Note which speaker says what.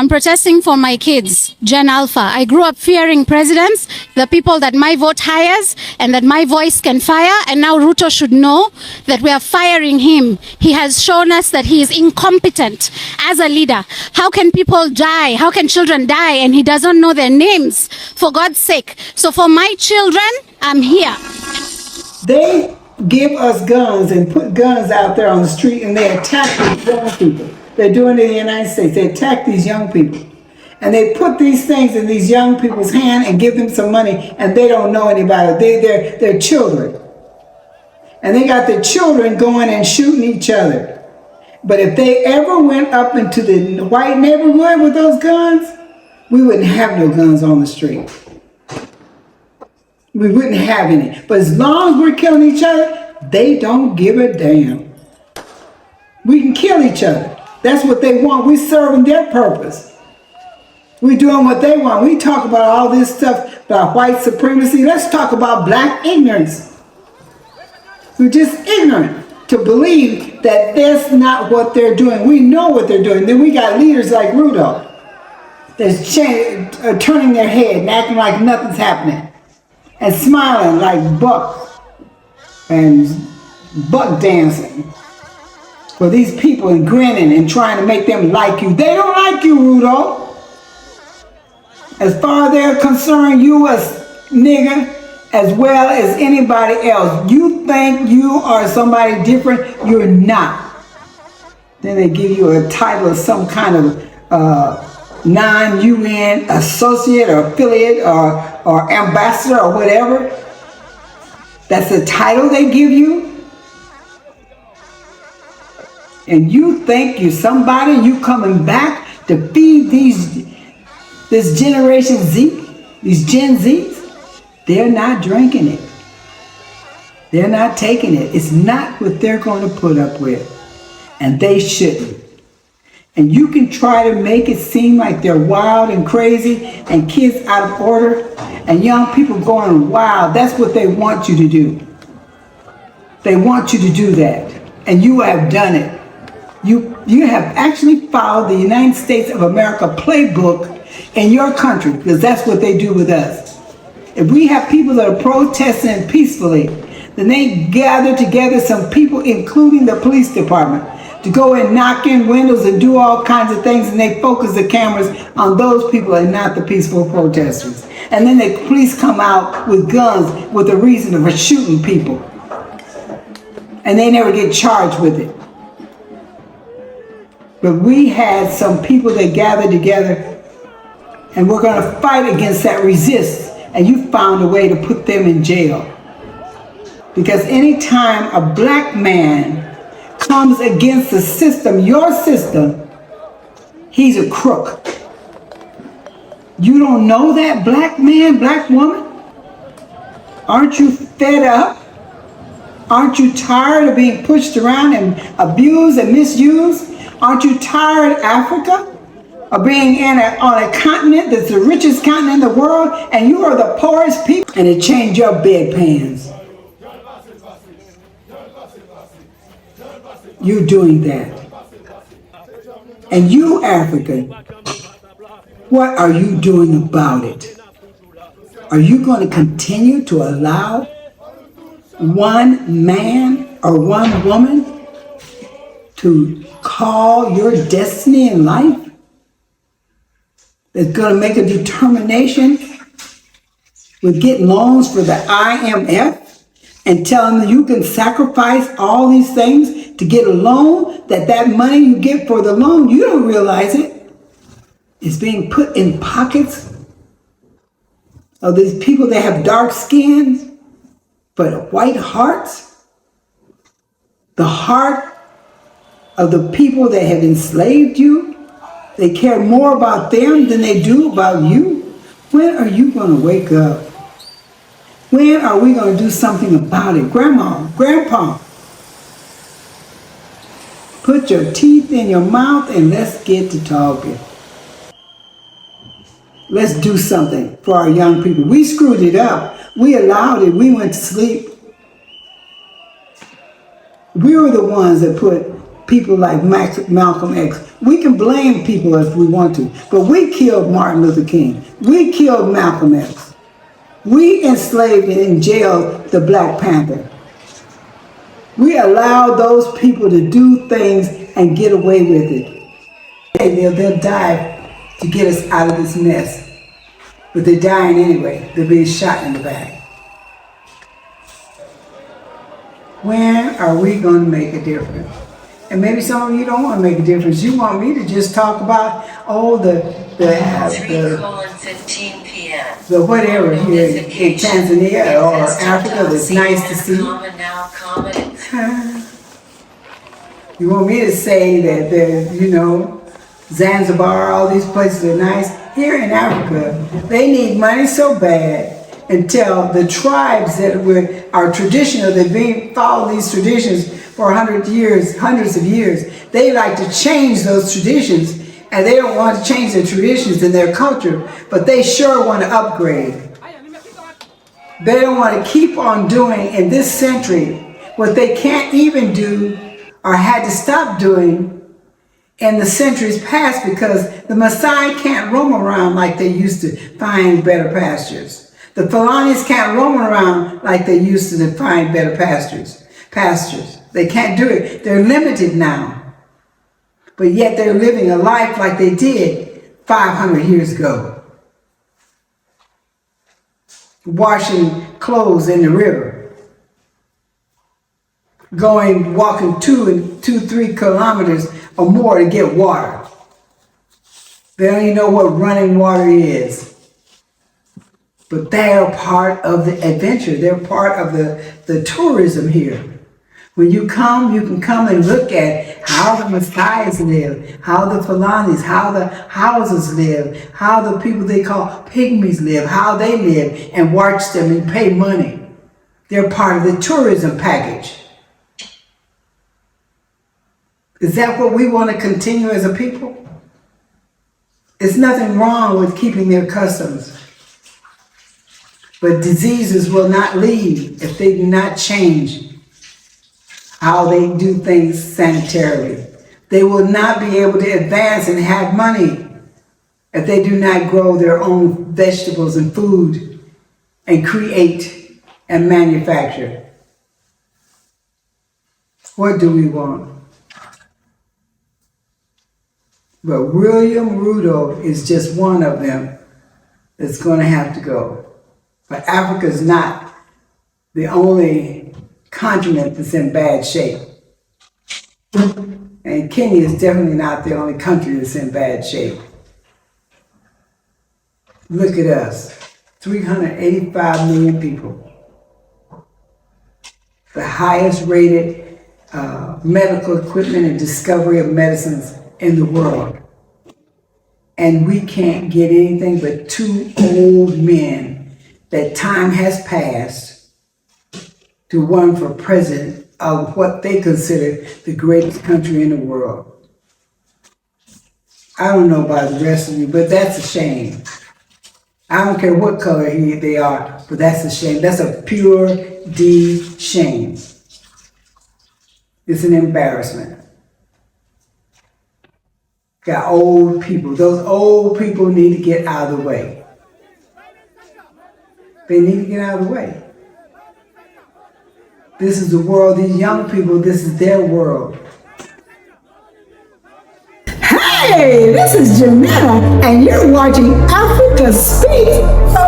Speaker 1: I'm protesting for my kids, Gen Alpha. I grew up fearing presidents, the people that my vote hires and that my voice can fire. And now Ruto should know that we are firing him. He has shown us that he is incompetent as a leader. How can people die? How can children die? And he doesn't know their names, for God's sake. So for my children, I'm here.
Speaker 2: They give us guns and put guns out there on the street, and they attack these young people. They're doing it in the United States. They attack these young people. And they put these things in these young people's hand and give them some money, and they don't know anybody. They're children. And they got the children going and shooting each other. But if they ever went up into the white neighborhood with those guns, we wouldn't have no guns on the street. We wouldn't have any. But as long as we're killing each other, they don't give a damn. We can kill each other. That's what they want. We're serving their purpose. We're doing what they want. We talk about all this stuff about white supremacy. Let's talk about black ignorance. We're just ignorant to believe that that's not what they're doing. We know what they're doing. Then we got leaders like Ruto that's turning their head and acting like nothing's happening and smiling like Buck and buck dancing for these people and grinning and trying to make them like you. They don't like you, Ruto. As far as they're concerned, you a nigger as well as anybody else. You think you are somebody different, you're not. Then they give you a title of some kind of non-UN associate or affiliate or ambassador or whatever. That's the title they give you. And you think you're somebody, you coming back to feed this Generation Z, these Gen Zs. They're not drinking it. They're not taking it. It's not what they're going to put up with. And they shouldn't. And you can try to make it seem like they're wild and crazy and kids out of order and young people going wild. That's what they want you to do. They want you to do that. And you have done it. You have actually followed the United States of America playbook in your country, because that's what they do with us. If we have people that are protesting peacefully, then they gather together some people, including the police department, to go and knock in windows and do all kinds of things, and they focus the cameras on those people and not the peaceful protesters. And then the police come out with guns with a reason for shooting people. And they never get charged with it. But we had some people that gathered together, and we're going to fight against that resist. And you found a way to put them in jail. Because anytime a black man comes against the system, your system, he's a crook. You don't know that, black man, black woman? Aren't you fed up? Aren't you tired of being pushed around and abused and misused? Aren't you tired, Africa, of being on a continent that's the richest continent in the world, and you are the poorest people? And it changed your bedpans. You're doing that. And you, Africa, what are you doing about it? Are you going to continue to allow one man or one woman to call your destiny in life? That's going to make a determination with getting loans for the IMF and telling them you can sacrifice all these things to get a loan, that money you get for the loan, you don't realize it. It's being put in pockets of these people that have dark skins but white hearts. The heart of the people that have enslaved you. They care more about them than they do about you. When are you going to wake up? When are we going to do something about it? Grandma, Grandpa, put your teeth in your mouth and let's get to talking. Let's do something for our young people. We screwed it up. We allowed it. We went to sleep. We were the ones that put people like Malcolm X. We can blame people if we want to, but we killed Martin Luther King. We killed Malcolm X. We enslaved and jailed the Black Panther. We allowed those people to do things and get away with it. They'll die to get us out of this mess. But they're dying anyway. They're being shot in the back. When are we going to make a difference? And maybe some of you don't want to make a difference. You want me to just talk about, the
Speaker 3: 3:15 p.m.
Speaker 2: the whatever here in Tanzania or Africa that's nice to see. You want me to say that Zanzibar, all these places are nice? Here in Africa, they need money so bad until the tribes that are traditional, they've been following these traditions for hundreds of years, they like to change those traditions, and they don't want to change their traditions and their culture, but they sure want to upgrade. They don't want to keep on doing in this century what they can't even do or had to stop doing in the centuries past, because the Maasai can't roam around like they used to find better pastures. The Fulanis can't roam around like they used to find better pastures. They can't do it. They're limited now. But yet they're living a life like they did 500 years ago. Washing clothes in the river. Walking 3 kilometers or more to get water. They don't even know what running water is. But they are part of the adventure. They're part of the tourism here. When you can come and look at how the Maasais live, how the Fulanis, how the Hausas live, how the people they call pygmies live, how they live, and watch them and pay money. They're part of the tourism package. Is that what we want to continue as a people? There's nothing wrong with keeping their customs. But diseases will not leave if they do not change how they do things sanitarily. They will not be able to advance and have money if they do not grow their own vegetables and food and create and manufacture. What do we want? But William Rudolph is just one of them that's going to have to go. But Africa is not the only continent that's in bad shape. And Kenya is definitely not the only country that's in bad shape. Look at us, 385 million people. The highest rated medical equipment and discovery of medicines in the world. And we can't get anything but 2 old men that time has passed to run for president of what they consider the greatest country in the world. I don't know about the rest of you, but that's a shame. I don't care what color they are, but that's a shame. That's a pure D shame. It's an embarrassment. Got old people. Those old people need to get out of the way. They need to get out of the way. This is the world, these young people, this is their world. Hey, this is Jamila, and you're watching Africa Speaks